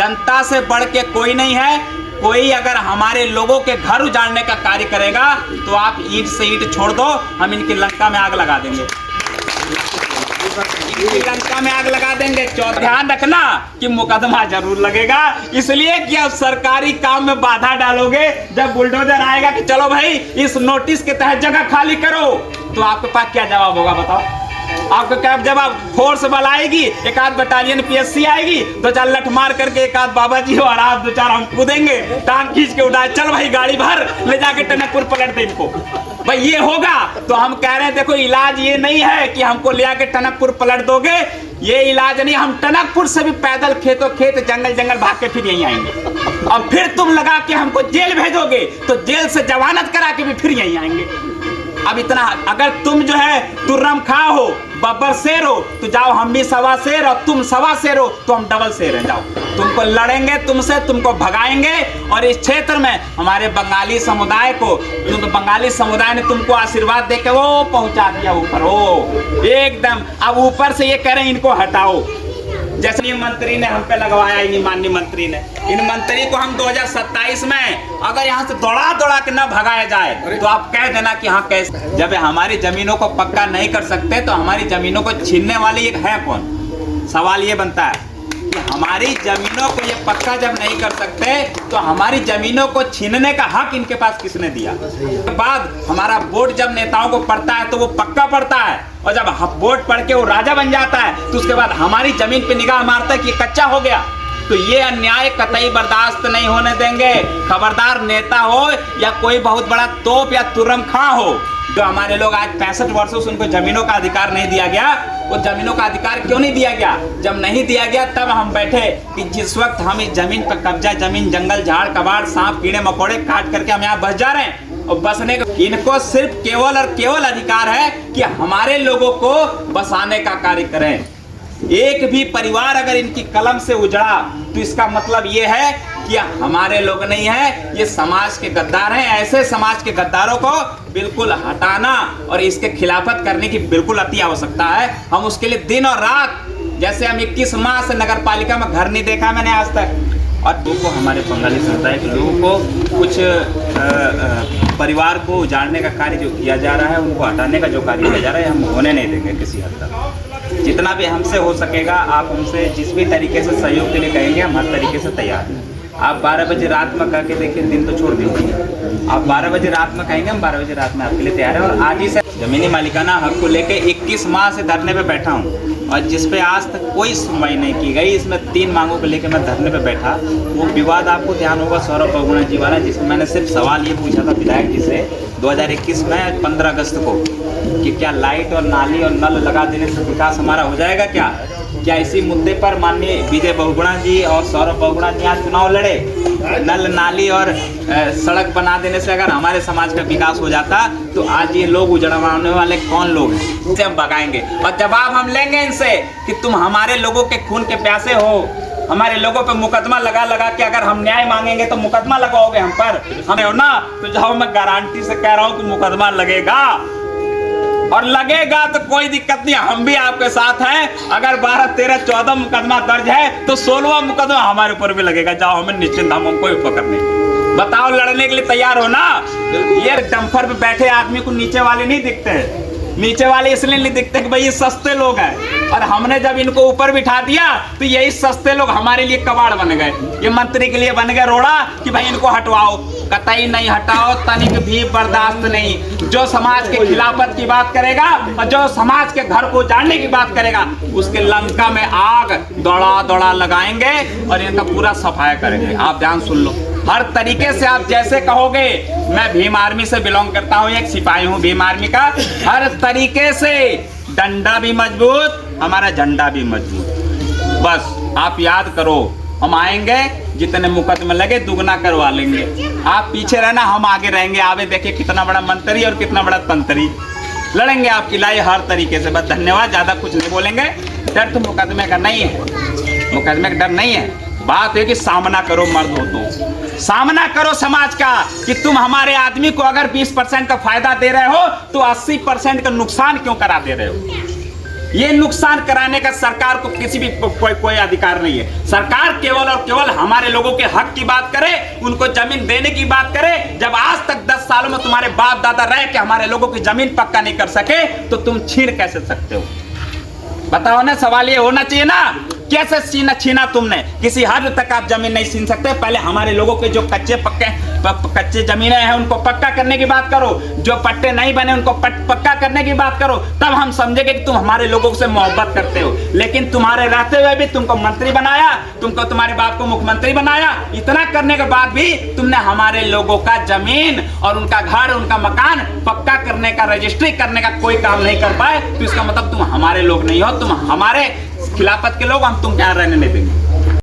जनता से बढ़ के कोई नहीं है। कोई अगर हमारे लोगों के घर उजाड़ने का कार्य करेगा तो आप ईंट से ईंट छोड़ दो, हम इनकी लंका में आग लगा देंगे, इनकी लंका में आग लगा देंगे। ध्यान रखना कि मुकदमा जरूर लगेगा, इसलिए कि आप सरकारी काम में बाधा डालोगे। जब बुलडोजर आएगा कि चलो भाई इस नोटिस के तहत जगह खाली करो, तो आपके पास क्या जवाब होगा बताओ? आपको क्या जवाब? फोर्स बल आएगी, एक आध बटालियन पीएससी आएगी, दो चार लठ मार करके एक आध बाबा जी और आप दो चार हम कूदेंगे, टांग खींच के उठाए, चल भाई गाड़ी भर ले जाके टनकपुर पलट दे इनको। भाई ये होगा तो हम कह रहे हैं देखो इलाज ये नहीं है कि हमको ले आके टनकपुर पलट दोगे, ये इलाज नहीं। हम टनकपुर से भी पैदल खेतों खेत जंगल जंगल भाग के फिर यहीं आएंगे, और फिर तुम लगा के हमको जेल भेजोगे तो जेल से जमानत करा के भी फिर यहीं आएंगे। अब इतना अगर तुम जो है तुर्रम खा हो, बब्बर शेर हो, तो जाओ हम भी सवा शेर और तुम सवा शेर हो तो हम डबल शेर हैं। जाओ, तुमको लड़ेंगे, तुमसे तुमको भगाएंगे। और इस क्षेत्र में हमारे बंगाली समुदाय को, क्योंकि बंगाली समुदाय ने तुमको आशीर्वाद देके वो पहुंचा दिया ऊपर, वो एकदम। अब ऊपर से ये कह रहे हैं इनको हटाओ, जैसे मंत्री ने हम पे लगवाया, इन माननीय मंत्री ने, इन मंत्री को हम 2027 में अगर यहाँ से दौड़ा दौड़ा के न भगाया जाए तो आप कह देना कि हाँ कैसे। जब हमारी जमीनों को पक्का नहीं कर सकते तो हमारी जमीनों को छीनने वाली एक है कौन? सवाल ये बनता है कि हमारी जमीनों को ये पक्का जब नहीं कर सकते तो हमारी जमीनों को छीनने का हक इनके पास किसने दिया? बाद हमारा वोट जब नेताओं को पड़ता है तो वो पक्का पड़ता है, और जब वोट पड़ के वो राजा बन जाता है तो उसके बाद हमारी जमीन पे निगाह मारता है कि कच्चा हो गया। तो ये अन्याय कतई बर्दाश्त नहीं होने देंगे। खबरदार नेता हो या कोई बहुत बड़ा तोप या तुर्रम खां हो, जो हमारे लोग आज 65 वर्षों से उनको जमीनों का अधिकार नहीं दिया गया, वो जमीनों का अधिकार क्यों नहीं दिया गया? जब नहीं दिया गया तब हम बैठे कि जिस वक्त हम इस जमीन पर कब्जा, जमीन जंगल झाड़ कबाड़ सांप कीड़े मकोड़े काट करके हम यहाँ बस जा रहे हैं, और बसने का इनको सिर्फ केवल और केवल अधिकार है कि हमारे लोगों को बसाने का कार्य करें। एक भी परिवार अगर इनकी कलम से उजड़ा तो इसका मतलब ये है कि हमारे लोग नहीं है, ये समाज के गद्दार हैं। ऐसे समाज के गद्दारों को बिल्कुल हटाना और इसके खिलाफत करने की बिल्कुल अति आवश्यकता है। हम उसके लिए दिन और रात, जैसे हम 21 माह से नगर पालिका में घर नहीं देखा मैंने आज तक, और लोगों को, हमारे बंगाली समुदाय के लोगों को कुछ परिवार को उजाड़ने का कार्य जो किया जा रहा है, उनको हटाने का जो कार्य किया जा रहा है, हम होने नहीं देंगे किसी हद तक। जितना भी हमसे हो सकेगा, आप हमसे जिस भी तरीके से सहयोग के लिए कहेंगे, हम हर तरीके से तैयार हैं। आप 12 बजे रात में कह के देखिए, दिन तो छोड़ दीजिए, आप 12 बजे रात में कहेंगे, हम 12 बजे रात में आपके लिए तैयार हैं। और आज ही से जमीनी मालिकाना हक को लेके 21 माह से धरने पे बैठा हूँ, और जिस पे आज तक कोई सुनवाई नहीं की गई। इसमें 3 मांगों को लेकर मैं धरने पे बैठा। वो विवाद आपको ध्यान होगा सौरभ बहुगुणा जी वाला, जिसमें मैंने सिर्फ सवाल ये पूछा था विधायक जी से 2021 में 15 अगस्त को कि क्या लाइट और नाली और नल लगा देने से विकास हमारा हो जाएगा क्या इसी मुद्दे पर माननीय विजय बहुगुणा जी और सौरभ बहुगुणा जी आज चुनाव लड़े? नल नाली और सड़क बना देने से अगर हमारे समाज का विकास हो जाता तो आज ये लोग उजड़वाने वाले कौन लोग हैं? इसे हम भगाएंगे और जवाब हम लेंगे इनसे कि तुम हमारे लोगों के खून के प्यासे हो। हमारे लोगों पे मुकदमा लगा लगा के अगर हम न्याय मांगेंगे तो मुकदमा लगाओगे हम पर, हमें हो ना? तो जाओ, मैं गारंटी से कह रहा हूँ कि मुकदमा लगेगा, और लगेगा तो कोई दिक्कत नहीं, हम भी आपके साथ हैं। अगर 12, 13, 14 मुकदमा दर्ज है तो 16वां मुकदमा हमारे ऊपर भी लगेगा। जाओ, हमें निश्चिंत, हम कोई फिक्र नहीं। बताओ, लड़ने के लिए तैयार हो ना? ये डंपर पे बैठे आदमी को नीचे वाले नहीं दिखते हैं। नीचे वाले इसलिए नहीं दिखते कि भाई ये सस्ते लोग हैं, और हमने जब इनको ऊपर बिठा दिया तो यही सस्ते लोग हमारे लिए कबाड़ बन गए। ये मंत्री के लिए बन गए रोड़ा कि भाई इनको हटवाओ। कतई नहीं हटाओ, तनिक भी बर्दाश्त नहीं। जो समाज के खिलाफत की बात करेगा और जो समाज के घर को उजाड़ने की बात करेगा, उसके लंका में आग दौड़ा दौड़ा लगाएंगे और इनका पूरा सफाया करेंगे। आप ध्यान सुन लो, हर तरीके से आप जैसे कहोगे। मैं भीम आर्मी से बिलोंग करता हूँ, एक सिपाही हूँ भीम आर्मी का। हर तरीके से डंडा भी मजबूत, हमारा झंडा भी मजबूत। बस आप याद करो, हम आएंगे, जितने मुकदमे लगे दुगना करवा लेंगे। आप पीछे रहना, हम आगे रहेंगे। आगे देखिए कितना बड़ा मंत्री और कितना बड़ा तंत्री, लड़ेंगे आपकी लाई हर तरीके से। बस धन्यवाद, ज्यादा कुछ नहीं बोलेंगे। डर तो मुकदमे का नहीं है, मुकदमे का डर नहीं है। बात है कि सामना करो, मर्द हो तो सामना करो समाज का कि तुम हमारे आदमी को अगर 20% का फायदा दे रहे हो तो 80% का नुकसान क्यों करा दे रहे हो। ये नुकसान कराने का सरकार को किसी भी कोई अधिकार नहीं है। सरकार केवल और केवल हमारे लोगों के हक की बात करे, उनको जमीन देने की बात करे। जब आज तक 10 सालों में तुम्हारे बाप दादा रह के हमारे लोगों की जमीन पक्का नहीं कर सके, तो तुम छीन कैसे सकते हो? बताओ ना, सवाल ये होना चाहिए ना, कैसे छीना तुमने? किसी हद तक आप जमीन नहीं छीन सकते। पहले हमारे लोगों के जो कच्चे जमीनें हैं उनको पक्का करने की बात करो, जो पट्टे नहीं बने उनको पक्का करने की बात करो, तब हम समझेंगे कि तुम हमारे लोगों से मोहब्बत करते हो। लेकिन तुम्हारे रहते हुए भी तुमको मंत्री बनाया, तुमको तुम्हारे बाप को मुख्यमंत्री बनाया, इतना करने के बाद भी तुमने हमारे लोगों का जमीन और उनका घर, उनका मकान पक्का करने का, रजिस्ट्री करने का कोई काम नहीं कर पाए। तो इसका मतलब तुम हमारे लोग नहीं हो, तुम हमारे खिलाफत के लोग, हम तुम यहाँ रहने नहीं देंगे।